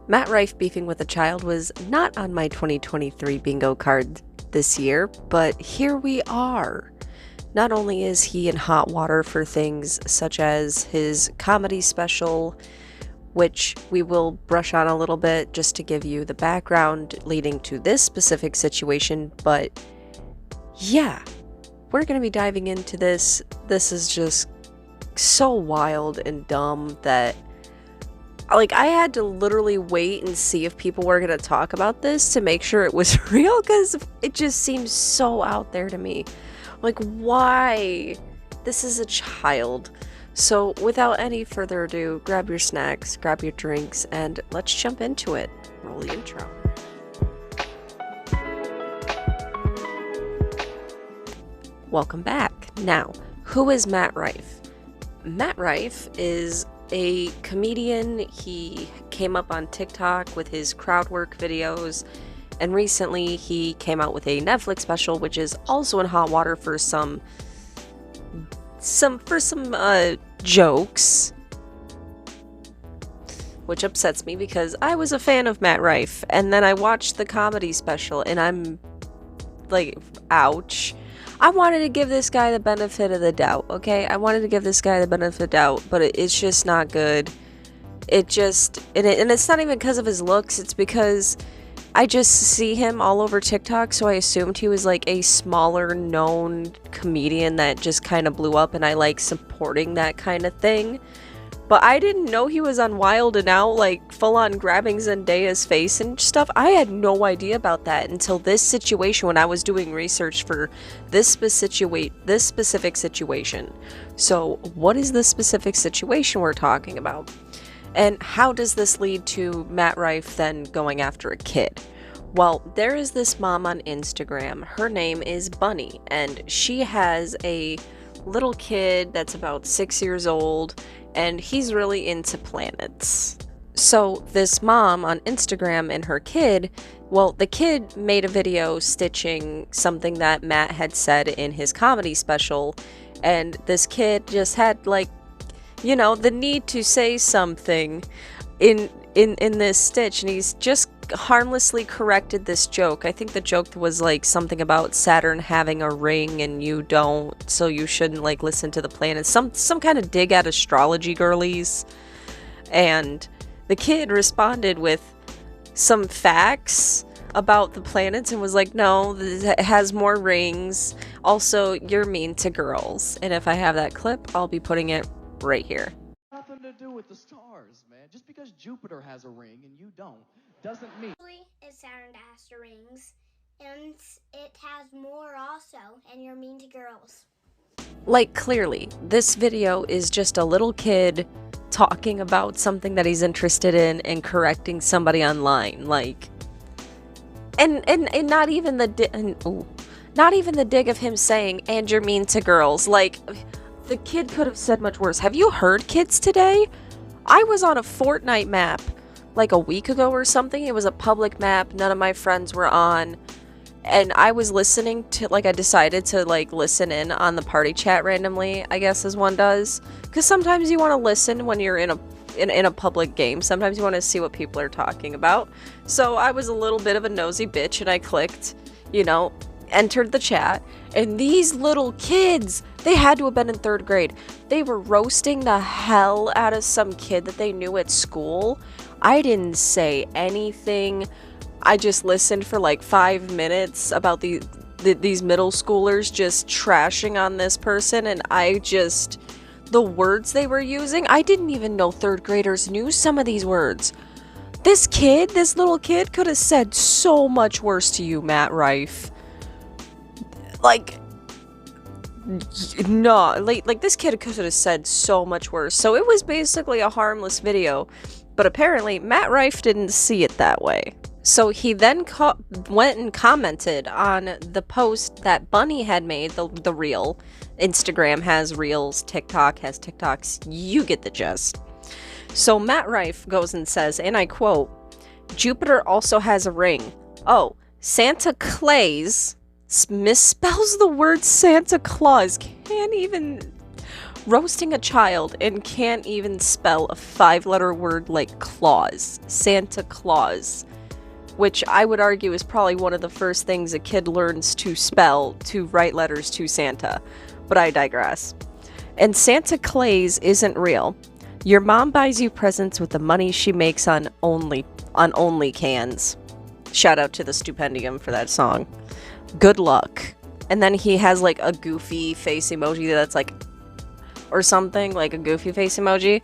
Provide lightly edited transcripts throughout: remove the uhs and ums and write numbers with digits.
Matt Rife beefing with a child was not on my 2023 bingo card this year, but here we are. Not only is he in hot water for things such as his comedy special, which we will brush on a little bit just to give you the background leading to this specific situation, but yeah, we're going to be diving into this. This is just so wild and dumb that I had to literally wait and see if people were going to talk about this to make sure it was real, because it just seems so out there to me. Why? This is a child. So without any further ado, grab your snacks, grab your drinks, and let's jump into it. Roll the intro. Welcome back. Now, who is Matt Rife? Matt Rife is a comedian. He came up on TikTok with his crowd work videos, and recently he came out with a Netflix special, which is also in hot water for some jokes, which upsets me because I was a fan of Matt Rife, and then I watched the comedy special and I'm like, ouch. I wanted to give this guy the benefit of the doubt, okay? I wanted to give this guy the benefit of the doubt, but it's just not good. And it's not even because of his looks, it's because I just see him all over TikTok, so I assumed he was like a smaller known comedian that just kind of blew up, and I like supporting that kind of thing. But I didn't know he was on Wild and Out, like full on grabbing Zendaya's face and stuff. I had no idea about that until this situation, when I was doing research for this specific situation. So what is the specific situation we're talking about? And how does this lead to Matt Rife then going after a kid? Well, there is this mom on Instagram. Her name is Bunny, and she has a little kid that's about 6 years old, and he's really into planets. So this mom on Instagram and her kid, well, the kid made a video stitching something that Matt had said in his comedy special, and this kid just had the need to say something in this stitch, and he's just harmlessly corrected this joke. I think the joke was something about Saturn having a ring and you don't, so you shouldn't listen to the planets, some kind of dig at astrology girlies. And the kid responded with some facts about the planets and was like, no, it has more rings, also you're mean to girls. And if I have that clip, I'll be putting it right here. Nothing to do with the stars, man. Just because Jupiter has a ring and you don't doesn't mean it's Saturn that has the rings, and it has more also, and you're mean to girls. Clearly, this video is just a little kid talking about something that he's interested in and correcting somebody online, and not even the dig of him saying, and you're mean to girls. The kid could have said much worse. Have you heard kids today? I was on a Fortnite map a week ago or something. It was a public map. None of my friends were on. And I was listening to, I decided to, listen in on the party chat randomly, I guess, as one does. Because sometimes you want to listen when you're in a public game. Sometimes you want to see what people are talking about. So I was a little bit of a nosy bitch, and I clicked, entered the chat. And these little kids, they had to have been in 3rd grade. They were roasting the hell out of some kid that they knew at school. I didn't say anything. I just listened for 5 minutes about these middle schoolers just trashing on this person, and the words they were using, I didn't even know 3rd graders knew some of these words. This little kid could have said so much worse to you, Matt Rife. No, this kid could have said so much worse. So it was basically a harmless video, but apparently Matt Rife didn't see it that way. So he then went and commented on the post that Bunny had made, the reel. Instagram has reels, TikTok has TikToks, you get the gist. So Matt Rife goes and says, and I quote, Jupiter also has a ring. Oh, Santa Claus misspells the word Santa Claus. Can't even roasting a child and can't even spell a 5-letter word like Claus, Santa Claus, which I would argue is probably one of the first things a kid learns to spell, to write letters to Santa. But I digress. And Santa Claus isn't real. Your mom buys you presents with the money she makes on OnlyCans. Shout out to the Stupendium for that song. Good luck. And then he has like a goofy face emoji that's like, or something, like a goofy face emoji.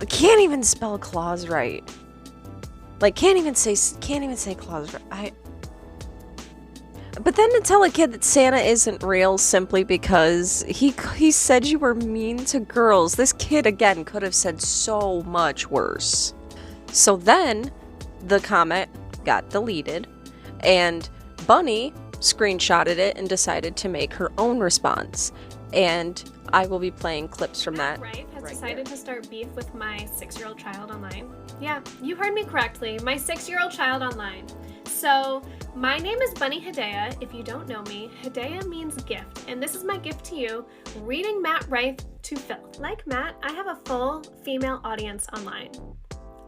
Can't even spell Claus right. Like, can't even say Claus right. But then to tell a kid that Santa isn't real simply because he said you were mean to girls. This kid, again, could have said so much worse. So then the comment got deleted, and Bunny screenshotted it and decided to make her own response. And I will be playing clips from that. Rife has decided to start beef with my 6-year-old child online. Yeah, you heard me correctly. My 6-year-old child online. So, my name is Bunny Hedaya. If you don't know me, Hedaya means gift, and this is my gift to you, reading Matt Rife to filth. Like Matt, I have a full female audience online.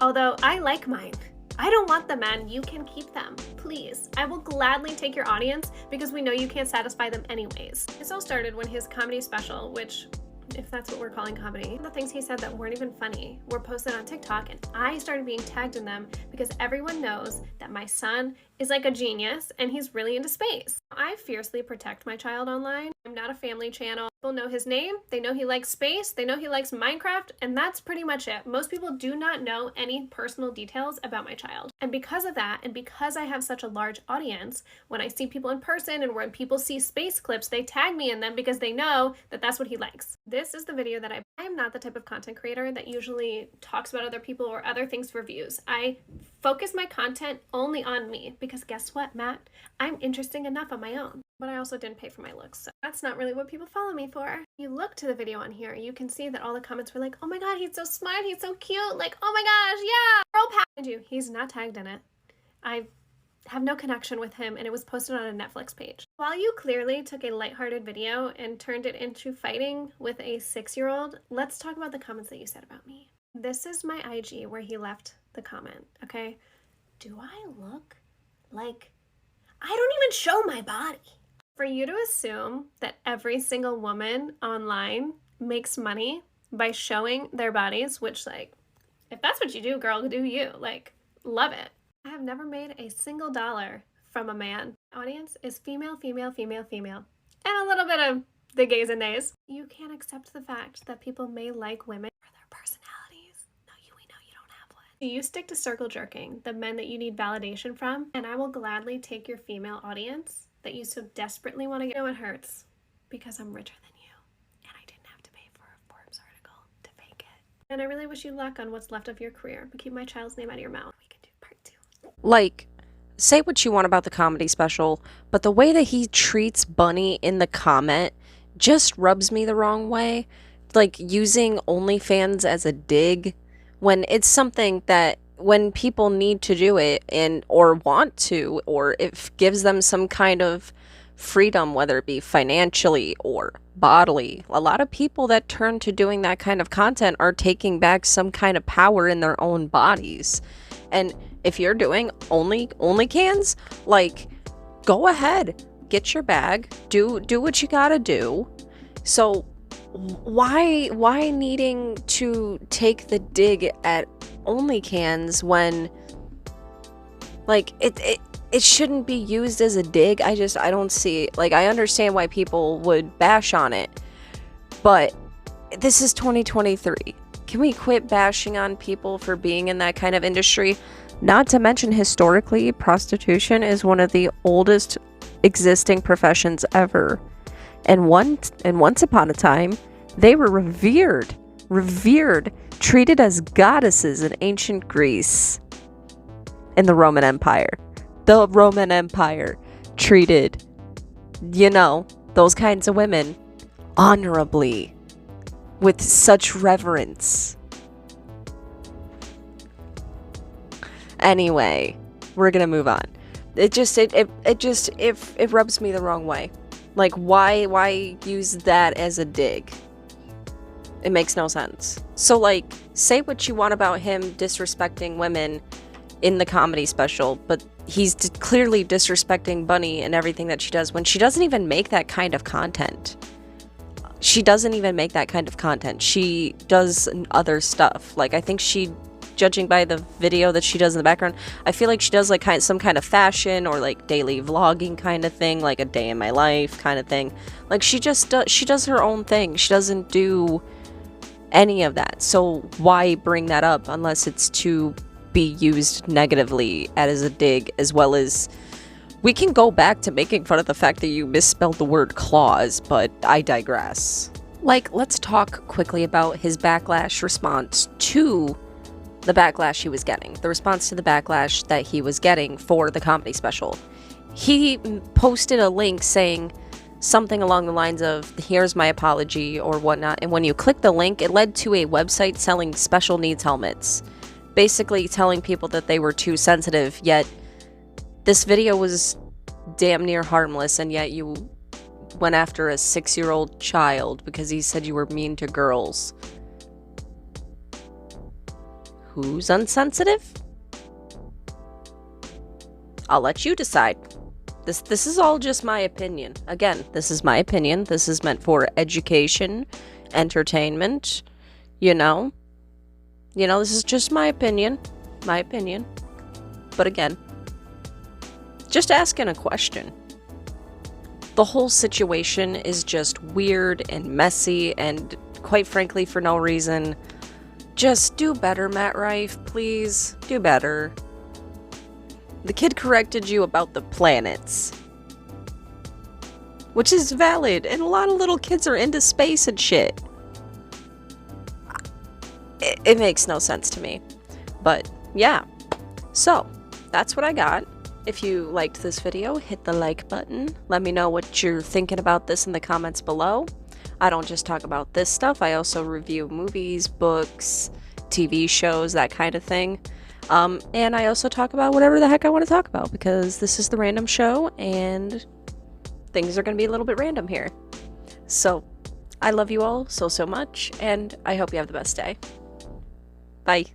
Although I like mine. I don't want the men, you can keep them. Please. I will gladly take your audience because we know you can't satisfy them anyways. This all started when his comedy special, which, if that's what we're calling comedy, the things he said that weren't even funny were posted on TikTok, and I started being tagged in them because everyone knows that my son is like a genius and he's really into space. I fiercely protect my child online. I'm not a family channel. People know his name, they know he likes space, they know he likes Minecraft, and that's pretty much it. Most people do not know any personal details about my child. And because of that, and because I have such a large audience, when I see people in person and when people see space clips, they tag me in them because they know that that's what he likes. This is the video that I am not the type of content creator that usually talks about other people or other things for views. I focus my content only on me because guess what, Matt? I'm interesting enough on my own. But I also didn't pay for my looks, so that's not really what people follow me for. You look to the video on here, you can see that all the comments were like, oh my god, he's so smart, he's so cute, like, oh my gosh, yeah, girl power. He's not tagged in it. I have no connection with him, and it was posted on a Netflix page. While you clearly took a lighthearted video and turned it into fighting with a 6-year-old, let's talk about the comments that you said about me. This is my IG where he left the comment, okay? Do I look like... I don't even show my body. For you to assume that every single woman online makes money by showing their bodies, which, like, if that's what you do, girl, do you. Like, love it. I have never made a single dollar from a man. Audience is female, female, female, female. And a little bit of the gays and nays. You can't accept the fact that people may like women for their personalities. No, we know you don't have one. You stick to circle jerking, the men that you need validation from, and I will gladly take your female audience that you so desperately want to get. You know it hurts because I'm richer than you and I didn't have to pay for a Forbes article to fake it. And I really wish you luck on what's left of your career, but keep my child's name out of your mouth. We can do part 2. Like, say what you want about the comedy special, but the way that he treats Bunny in the comment just rubs me the wrong way. Like, using OnlyFans as a dig when it's something that when people need to do it and or want to, or it gives them some kind of freedom, whether it be financially or bodily. A lot of people that turn to doing that kind of content are taking back some kind of power in their own bodies. And if you're doing OnlyCans, like, go ahead, get your bag, do what you gotta do. So why needing to take the dig at OnlyCans when, like, it shouldn't be used as a dig? I don't see, like, I understand why people would bash on it, but this is 2023. Can we quit bashing on people for being in that kind of industry? Not to mention, historically, prostitution is one of the oldest existing professions ever. And once upon a time, they were revered, treated as goddesses in ancient Greece. In the Roman Empire. The Roman Empire treated, those kinds of women honorably, with such reverence. Anyway, we're gonna move on. It rubs me the wrong way. Like, why use that as a dig? It makes no sense. So, like, say what you want about him disrespecting women in the comedy special, but he's clearly disrespecting Bunny and everything that she does when she doesn't even make that kind of content. She doesn't even make that kind of content. She does other stuff. Like, I think judging by the video that she does in the background, I feel like she does like some kind of fashion or like daily vlogging kind of thing, like a day in my life kind of thing. Like, she does her own thing. She doesn't do any of that. So why bring that up unless it's to be used negatively as a dig, as well as we can go back to making fun of the fact that you misspelled the word claws, but I digress. Like, let's talk quickly about his backlash response to the backlash he was getting. The response to the backlash that he was getting for the comedy special. He posted a link saying something along the lines of, here's my apology or whatnot, and when you click the link, it led to a website selling special needs helmets. Basically telling people that they were too sensitive, yet this video was damn near harmless, and yet you went after a 6-year-old child because he said you were mean to girls. Who's unsensitive? I'll let you decide. This is all just my opinion. Again, this is my opinion. This is meant for education, entertainment, you know? This is just my opinion. My opinion. But again, just asking a question. The whole situation is just weird and messy and, quite frankly, for no reason. Just do better, Matt Rife, please. Do better. The kid corrected you about the planets. Which is valid, and a lot of little kids are into space and shit. It makes no sense to me. But, yeah. So, that's what I got. If you liked this video, hit the like button. Let me know what you're thinking about this in the comments below. I don't just talk about this stuff. I also review movies, books, TV shows, that kind of thing. And I also talk about whatever the heck I want to talk about, because this is the random show, and things are going to be a little bit random here. So, I love you all so much, and I hope you have the best day. Bye.